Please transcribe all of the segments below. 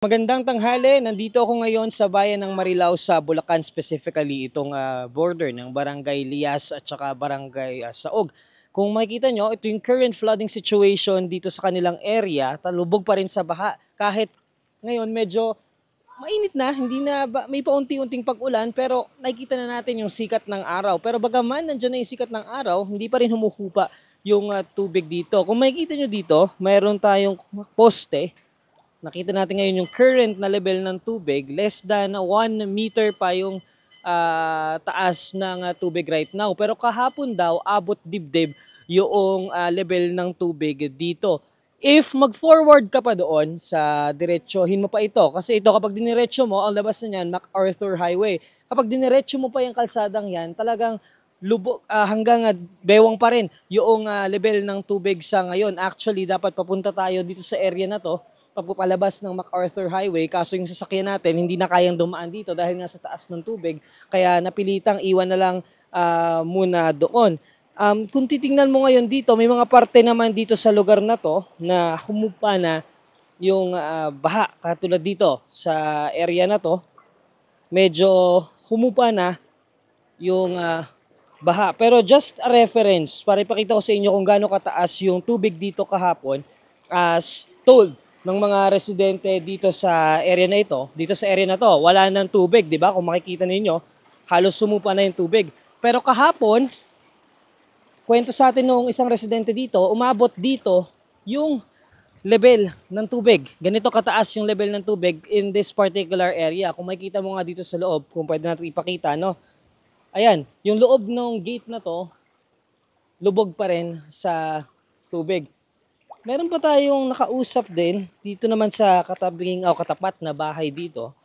Magandang tanghali, nandito ako ngayon sa bayan ng Marilao sa Bulacan, specifically itong border ng Barangay Lias at saka Barangay Saog. Kung makikita nyo, ito yung current flooding situation dito sa kanilang area, talubog pa rin sa baha. Kahit ngayon medyo mainit na, hindi na may paunti-unting pag-ulan pero nakikita na natin yung sikat ng araw. Pero bagaman nandiyan na yung sikat ng araw, hindi pa rin humuhupa yung tubig dito. Kung makikita nyo dito, mayroon tayong poste. Nakita natin ngayon yung current na level ng tubig, less than 1 meter pa yung taas ng tubig right now. Pero kahapon daw, abot dibdib yung level ng tubig dito. If mag-forward ka pa doon sa diretsohin mo pa ito, kasi ito kapag diniretso mo, ang labas na yan, MacArthur Highway. Kapag diniretso mo pa yung kalsadang yan, talagang hanggang bewang pa rin yung level ng tubig sa ngayon. Actually, dapat papunta tayo dito sa area na to, pagpapalabas ng MacArthur Highway, kaso yung sasakyan natin hindi na kayang dumaan dito dahil nga sa taas ng tubig, kaya napilitang iwan na lang muna doon. Kung titingnan mo ngayon dito, may mga parte naman dito sa lugar na to na humupa na yung baha, katulad dito sa area na to, medyo humupa na yung baha. Pero just a reference, para ipakita ko sa inyo kung gaano kataas yung tubig dito kahapon, as told ng mga residente dito sa area na ito, dito sa area na to, wala nang tubig, di ba? Kung makikita ninyo, halos sumupa na yung tubig. Pero kahapon, kwento sa atin nung isang residente dito, umabot dito yung level ng tubig. Ganito kataas yung level ng tubig in this particular area. Kung makikita mo nga dito sa loob, kung pwede natin ipakita, no? Ayan, yung loob ng gate na to, lubog pa rin sa tubig. Meron pa tayong nakausap din dito naman sa katabing o katapat na bahay dito.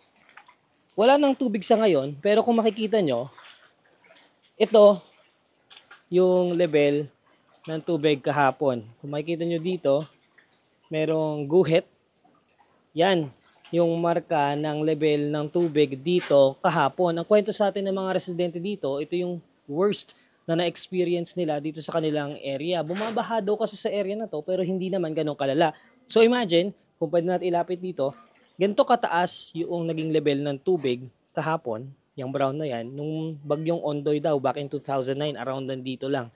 Wala nang tubig sa ngayon, pero kung makikita nyo, ito yung level ng tubig kahapon. Kung makikita nyo dito, merong guhit. Yan, yung marka ng level ng tubig dito kahapon. Ang kwento sa atin ng mga residente dito, ito yung worst na na-experience nila dito sa kanilang area. Bumabaha daw kasi sa area na to, pero hindi naman ganun kalala. So imagine, kung pwede natin ilapit dito, ganito kataas yung naging level ng tubig kahapon, yung brown na yan, nung bagyong Ondoy daw, back in 2009, around nandito lang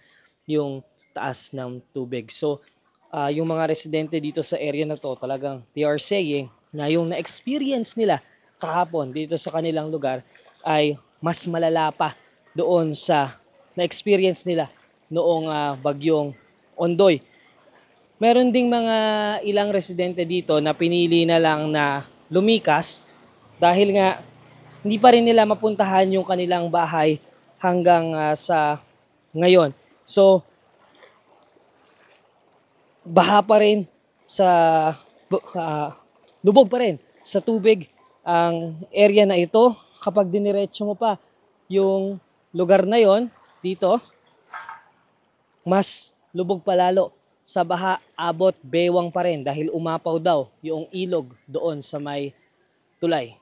yung taas ng tubig. So, yung mga residente dito sa area na to, talagang they are saying na yung na-experience nila kahapon dito sa kanilang lugar ay mas malala pa doon sa na-experience nila noong bagyong Ondoy. Meron ding mga ilang residente dito na pinili na lang na lumikas dahil nga hindi pa rin nila mapuntahan yung kanilang bahay hanggang sa ngayon. So, baha pa rin sa lubog pa rin sa tubig ang area na ito. Kapag diniretso mo pa yung lugar na yon dito, mas lubog palalo sa baha, abot bewang pa rin dahil umapaw daw yung ilog doon sa may tulay.